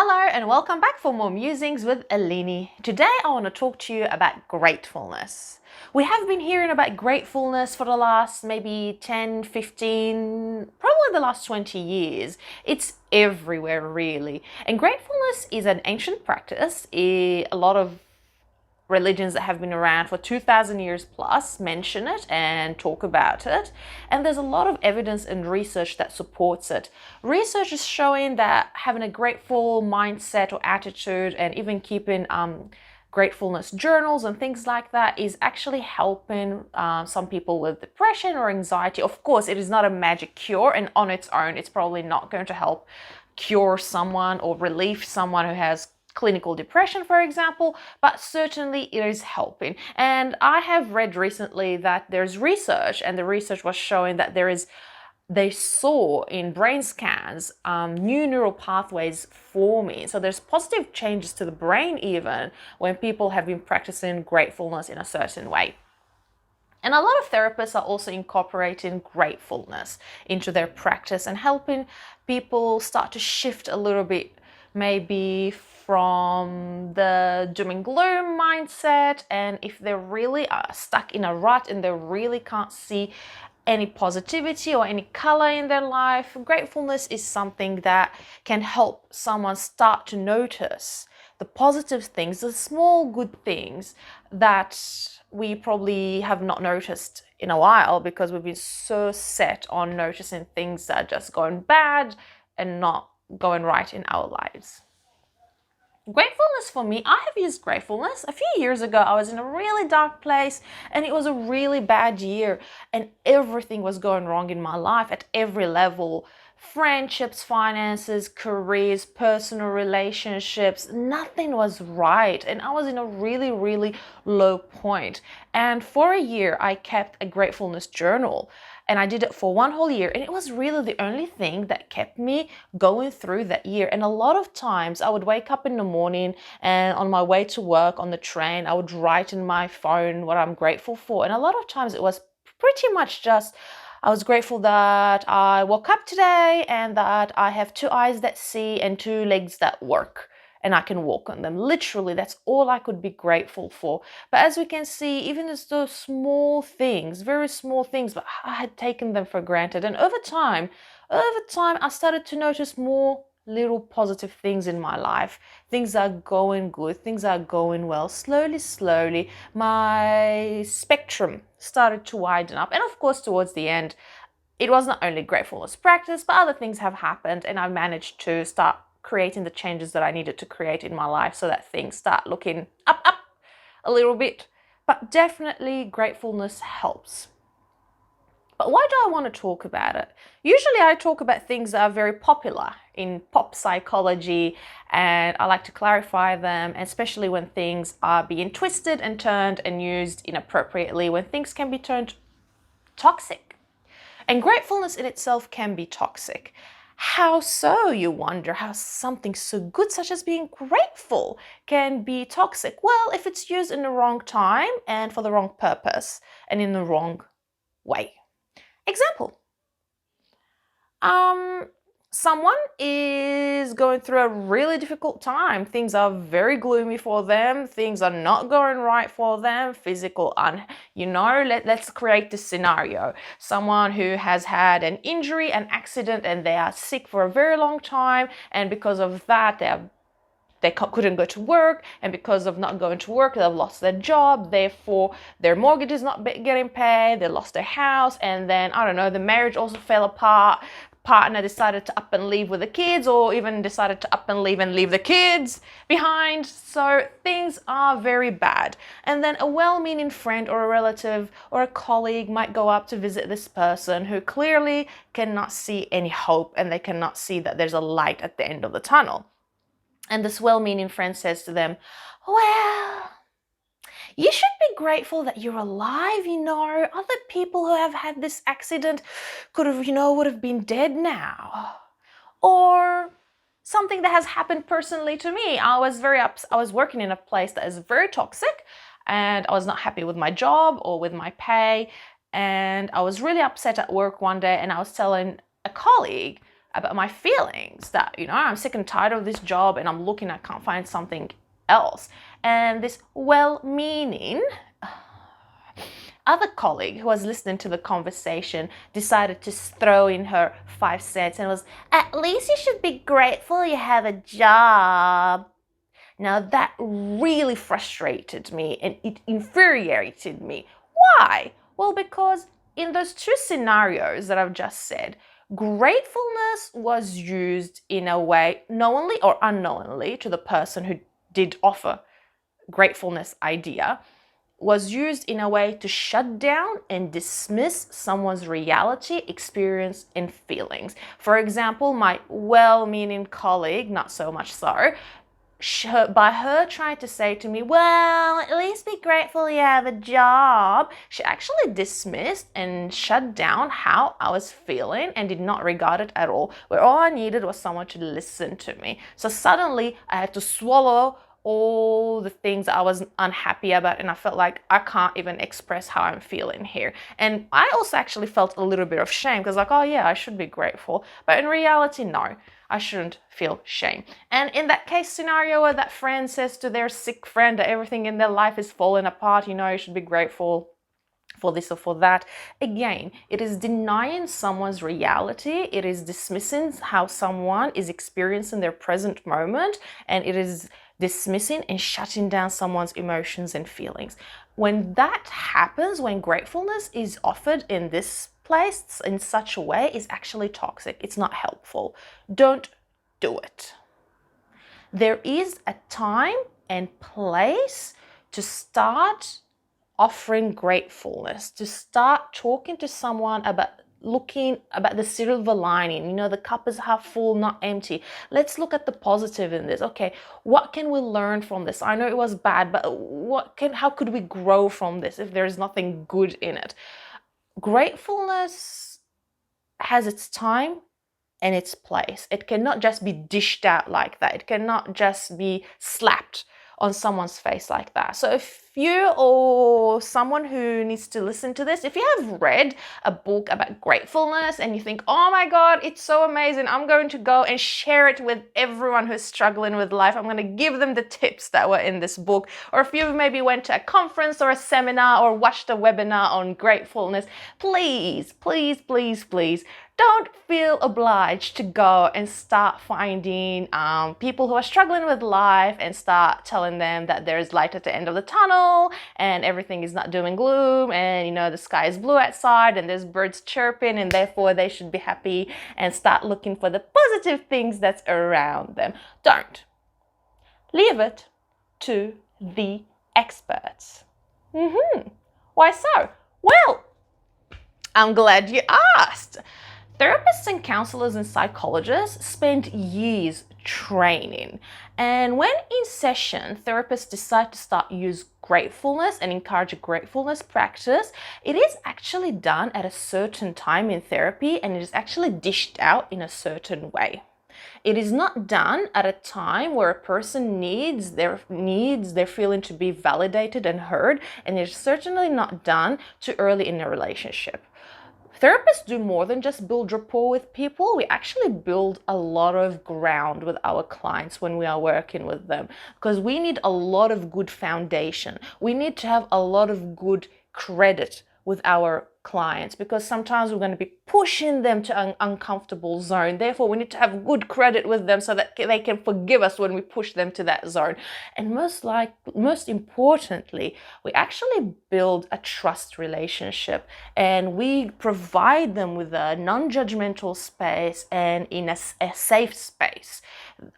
Hello and welcome back for more musings with Eleni. Today I want to talk to you about gratefulness. We have been hearing about gratefulness for the last maybe 10, 15, probably the last 20 years. It's everywhere really. And gratefulness is an ancient practice. A lot of religions that have been around for 2,000 years plus mention it and talk about it. And there's a lot of evidence and research that supports it. Research is showing that having a grateful mindset or attitude and even keeping gratefulness journals and things like that is actually helping some people with depression or anxiety. Of course, it is not a magic cure, and on its own, it's probably not going to help cure someone or relieve someone who has clinical depression, for example, but certainly it is helping. And I have read recently that there's research, and the research was showing that they saw in brain scans new neural pathways forming. So there's positive changes to the brain even when people have been practicing gratefulness in a certain way. And a lot of therapists are also incorporating gratefulness into their practice and helping people start to shift a little bit, maybe from the doom and gloom mindset. And if they really are stuck in a rut and they really can't see any positivity or any color in their life, gratefulness is something that can help someone start to notice the positive things, the small good things that we probably have not noticed in a while because we've been so set on noticing things that are just going bad and not going right in our lives. Gratefulness for me, I have used gratefulness. A few years ago, I was in a really dark place and it was a really bad year and everything was going wrong in my life at every level. Friendships, finances, careers, personal relationships, nothing was right. And I was in a really, really low point. And for a year, I kept a gratefulness journal. And I did it for one whole year. And it was really the only thing that kept me going through that year. And a lot of times I would wake up in the morning and on my way to work on the train, I would write in my phone what I'm grateful for. And a lot of times it was pretty much just, I was grateful that I woke up today and that I have two eyes that see and two legs that work and I can walk on them. Literally, that's all I could be grateful for. But as we can see, even as those small things, very small things, but I had taken them for granted. And over time, I started to notice more little positive things in my life. Things are going good, things are going well. Slowly, my spectrum started to widen up. And of course, towards the end, it was not only gratefulness practice, but other things have happened and I managed to start creating the changes that I needed to create in my life so that things start looking up a little bit. But definitely gratefulness helps. But why do I want to talk about it? Usually I talk about things that are very popular in pop psychology and I like to clarify them, especially when things are being twisted and turned and used inappropriately, when things can be turned toxic. And gratefulness in itself can be toxic. How so, you wonder? How something so good, such as being grateful, can be toxic? Well, if it's used in the wrong time and for the wrong purpose and in the wrong way. Example. Someone is going through a really difficult time. Things are very gloomy for them. Things are not going right for them. Let's create this scenario. Someone who has had an injury, an accident, and they are sick for a very long time. And because of that, they couldn't go to work, and because of not going to work, they've lost their job, therefore their mortgage is not getting paid, they lost their house, and then, I don't know, the marriage also fell apart, partner decided to up and leave with the kids, or even decided to up and leave the kids behind. So things are very bad. And then a well-meaning friend or a relative or a colleague might go up to visit this person who clearly cannot see any hope and they cannot see that there's a light at the end of the tunnel. And this well-meaning friend says to them, well, you should be grateful that you're alive, Other people who have had this accident would have been dead now. Or something that has happened personally to me. I was working in a place that is very toxic and I was not happy with my job or with my pay. And I was really upset at work one day and I was telling a colleague about my feelings, that, I'm sick and tired of this job and I'm looking, I can't find something else. And this well-meaning other colleague who was listening to the conversation decided to throw in her 5 cents and was, at least you should be grateful you have a job. Now that really frustrated me and it infuriated me. Why? Well, because in those two scenarios that I've just said, gratefulness was used in a way, knowingly or unknowingly, to the person who did offer gratefulness idea, was used in a way to shut down and dismiss someone's reality, experience, and feelings. For example, my well-meaning colleague, not so much so, by her trying to say to me, well, at least be grateful you have a job, she actually dismissed and shut down how I was feeling and did not regard it at all, where all I needed was someone to listen to me. So suddenly I had to swallow all the things I was unhappy about, and I felt like I can't even express how I'm feeling here. And I also actually felt a little bit of shame because oh yeah, I should be grateful. But in reality, no, I shouldn't feel shame. And in that case scenario where that friend says to their sick friend that everything in their life is falling apart, you should be grateful for this or for that. Again, it is denying someone's reality. It is dismissing how someone is experiencing their present moment, and it is dismissing and shutting down someone's emotions and feelings. When that happens, when gratefulness is offered in this place in such a way, is actually toxic. It's not helpful. Don't do it. There is a time and place to start offering gratefulness, to start talking to someone about looking about the silver lining. The cup is half full, not empty. Let's look at the positive in this. Okay, what can we learn from this? I know it was bad, but how could we grow from this if there's nothing good in it? Gratefulness has its time and its place. It cannot just be dished out like that. It cannot just be slapped on someone's face like that. So if you or someone who needs to listen to this, if you have read a book about gratefulness and you think, oh my God, it's so amazing, I'm going to go and share it with everyone who's struggling with life. I'm going to give them the tips that were in this book. Or if you maybe went to a conference or a seminar or watched a webinar on gratefulness, please, please, please, please, don't feel obliged to go and start finding people who are struggling with life and start telling them that there's light at the end of the tunnel and everything is not doom and gloom and the sky is blue outside and there's birds chirping and therefore they should be happy, and start looking for the positive things that's around them. Don't. Leave it to the experts. Why so? Well, I'm glad you asked. Therapists and counselors and psychologists spend years training. And when in session, therapists decide to start use gratefulness and encourage a gratefulness practice, it is actually done at a certain time in therapy, and it is actually dished out in a certain way. It is not done at a time where a person needs their feeling to be validated and heard, and it is certainly not done too early in a relationship. Therapists do more than just build rapport with people. We actually build a lot of ground with our clients when we are working with them, because we need a lot of good foundation. We need to have a lot of good credit with our clients, because sometimes we're going to be pushing them to an uncomfortable zone. Therefore, we need to have good credit with them so that they can forgive us when we push them to that zone. And most importantly, we actually build a trust relationship, and we provide them with a non-judgmental space and in a safe space.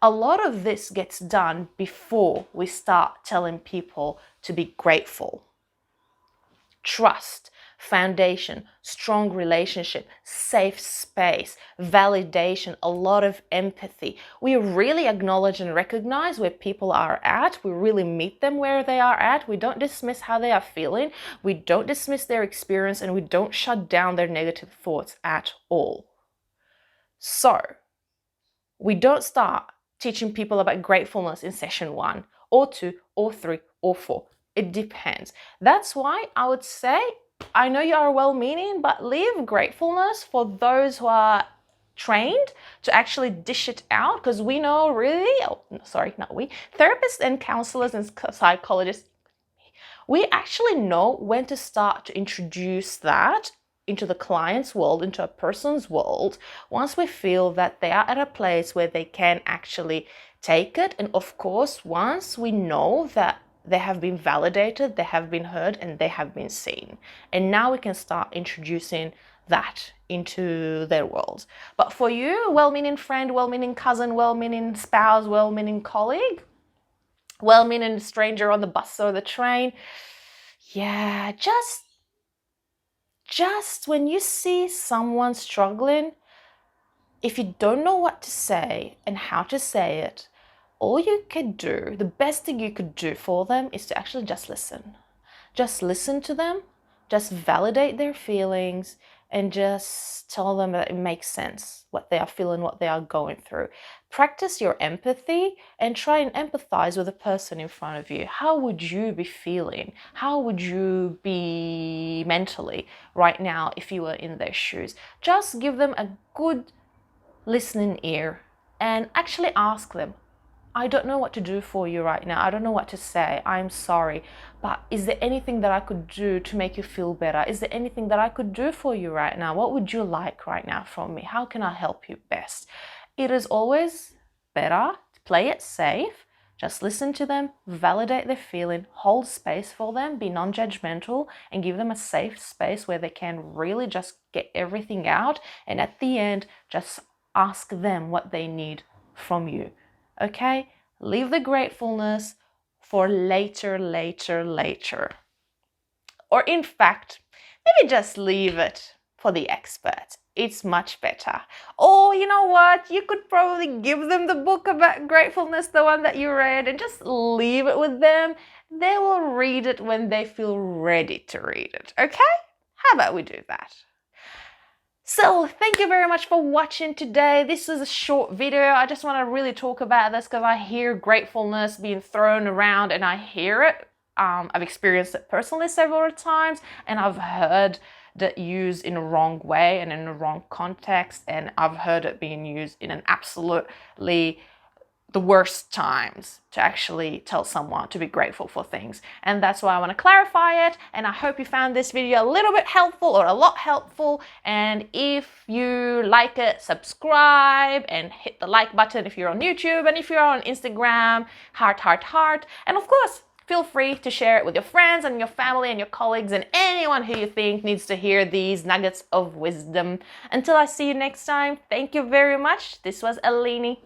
A lot of this gets done before we start telling people to be grateful. Trust, foundation, strong relationship, safe space, validation, a lot of empathy. We really acknowledge and recognize where people are at. We really meet them where they are at. We don't dismiss how they are feeling. We don't dismiss their experience, and we don't shut down their negative thoughts at all. So, we don't start teaching people about gratefulness in session 1 or 2 or 3 or 4. It depends. That's why I would say, I know you are well-meaning, but leave gratefulness for those who are trained to actually dish it out, because we know really, oh, sorry, not we, therapists and counselors and psychologists, we actually know when to start to introduce that into the client's world, into a person's world, once we feel that they are at a place where they can actually take it. And of course, once we know that they have been validated, they have been heard, and they have been seen. And now we can start introducing that into their world. But for you, well-meaning friend, well-meaning cousin, well-meaning spouse, well-meaning colleague, well-meaning stranger on the bus or the train, yeah, just when you see someone struggling, if you don't know what to say and how to say it, all you can do, the best thing you could do for them is to actually just listen. Just listen to them, just validate their feelings, and just tell them that it makes sense, what they are feeling, what they are going through. Practice your empathy and try and empathize with the person in front of you. How would you be feeling? How would you be mentally right now if you were in their shoes? Just give them a good listening ear and actually ask them, I don't know what to do for you right now. I don't know what to say. I'm sorry. But is there anything that I could do to make you feel better? Is there anything that I could do for you right now? What would you like right now from me? How can I help you best? It is always better to play it safe. Just listen to them, validate their feeling, hold space for them, be non-judgmental, and give them a safe space where they can really just get everything out. And at the end, just ask them what they need from you. Okay, leave the gratefulness for later. Or in fact, maybe just leave it for the expert. It's much better. Or you know what? You could probably give them the book about gratefulness, the one that you read, and just leave it with them. They will read it when they feel ready to read it. Okay? How about we do that? So thank you very much for watching today. This is a short video. I just want to really talk about this because I hear gratefulness being thrown around and I hear it. I've experienced it personally several times, and I've heard that used in a wrong way and in a wrong context, and I've heard it being used in an absolutely the worst times to actually tell someone to be grateful for things. And that's why I want to clarify it, and I hope you found this video a little bit helpful or a lot helpful. And if you like it, subscribe and hit the like button if you're on YouTube, and if you're on Instagram, heart. And of course, feel free to share it with your friends and your family and your colleagues and anyone who you think needs to hear these nuggets of wisdom. Until I see you next time, thank you very much. This was Eleni.